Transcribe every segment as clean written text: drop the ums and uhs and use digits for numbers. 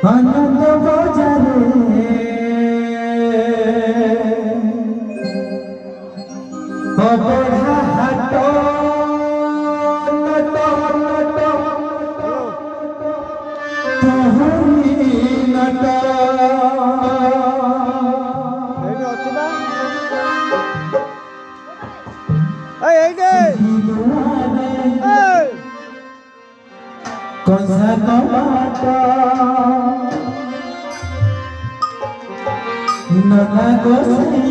আনন্দ বাজারে অবঢ়া হাট নট নট তোহরি নট কনসা কমাট ননা গোসাই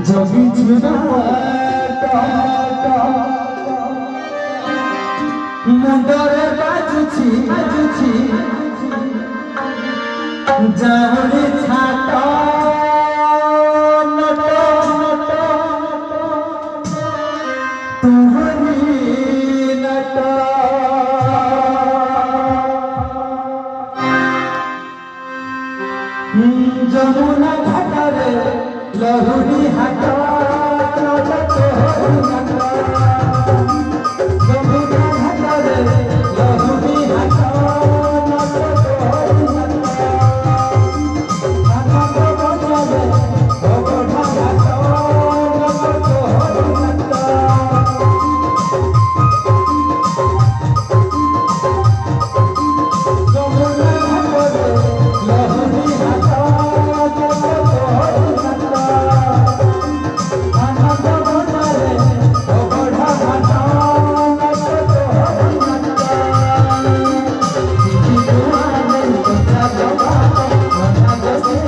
জগি ঝুনাট মুন্ডরে বাজুছি যাওরে ছাট নট নট তোহরি নট যমুনা ঘাটরে লহুরি হাট নট তোহরি নট যমুনা ঘাটরে লহুরি হাট নট তোহরি নট আনন্দ বাজারে অবঢ়া হাট নট তোহরি নট যমুনা ঘাটরে লহুরি হাট নট তোহরি নট আনন্দ বাজারে অবঢ়া হাট নট তোহরি নট দিদি দুয়ারে কথা জবাব ননা গোসাই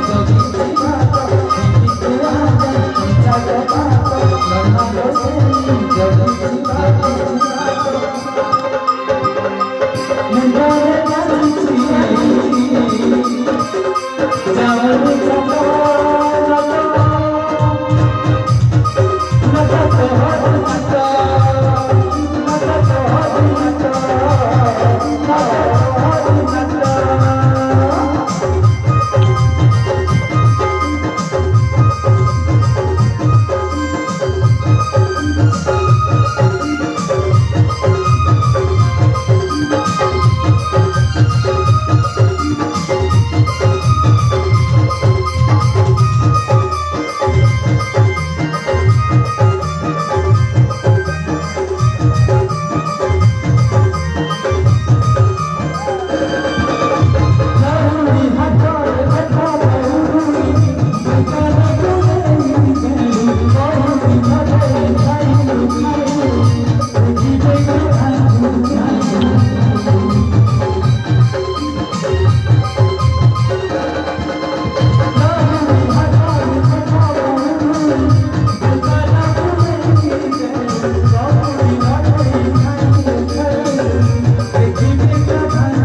জগি ঝুনাট দিদি দুয়ারে কথা জবাব ননা গোসাই জগি ঝুনাট মুন্ডরে বাজুছি যাওরে ছাট নট তোহরি নট নট তোহরি নট নট তোহরি নট লহুরি হাটরে দেখা বহুরি দোকানে ঘুরে বহুরি ঘরে খাইলু বুঝিবে কথা লহুরি হাটরে দেখা বহুরি দোকানে ঘুরে বহুরি ঘরে খাইলু দেখিবে কথা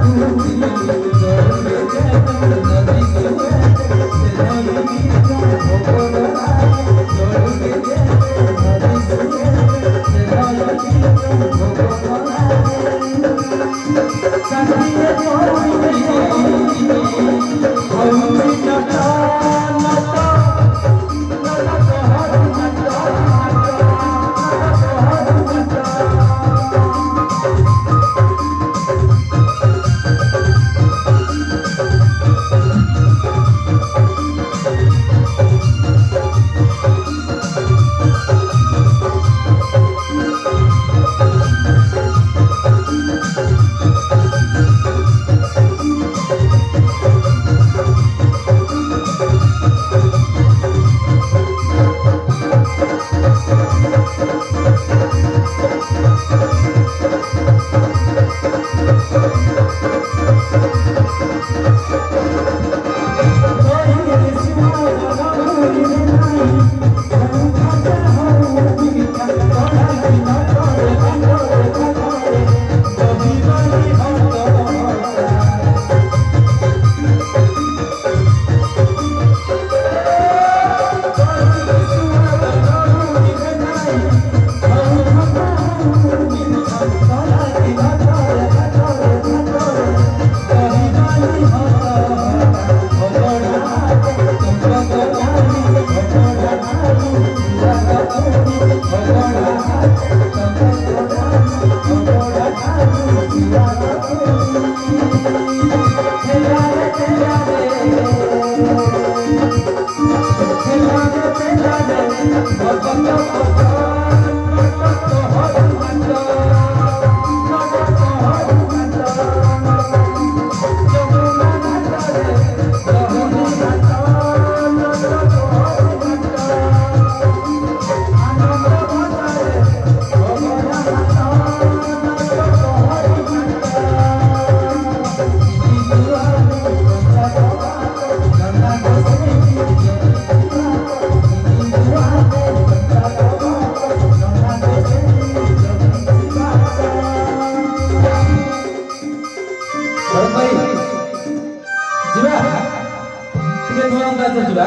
আসতে দিবা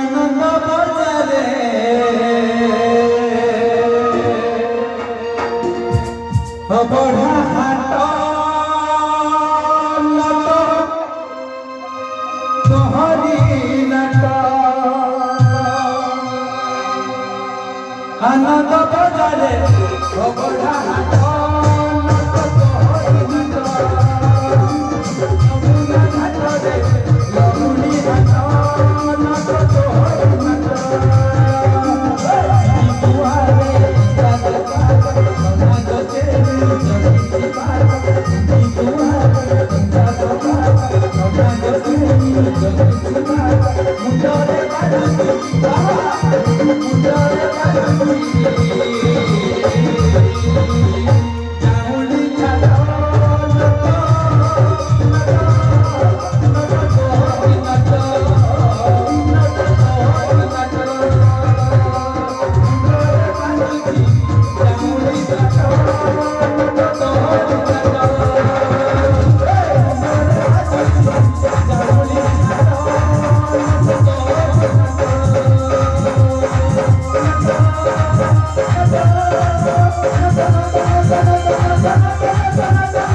আনন্দ বাজারে বড়া হাট নট তোহরি নট আনন্দ বাজারে বড়া হাট নট তোহরি নট যমুনা ঘাটরে লবণী হাট নট তোহরি নট দুয়ারে জাগা সমাজ চেরি জগতি পার দুয়ারে জাগা সমাজ চেরি জগতি পার মুন্ডরে বাজুতি মুন্ডরে বাজুতি চাউলি ছাড়ো নট Thank you.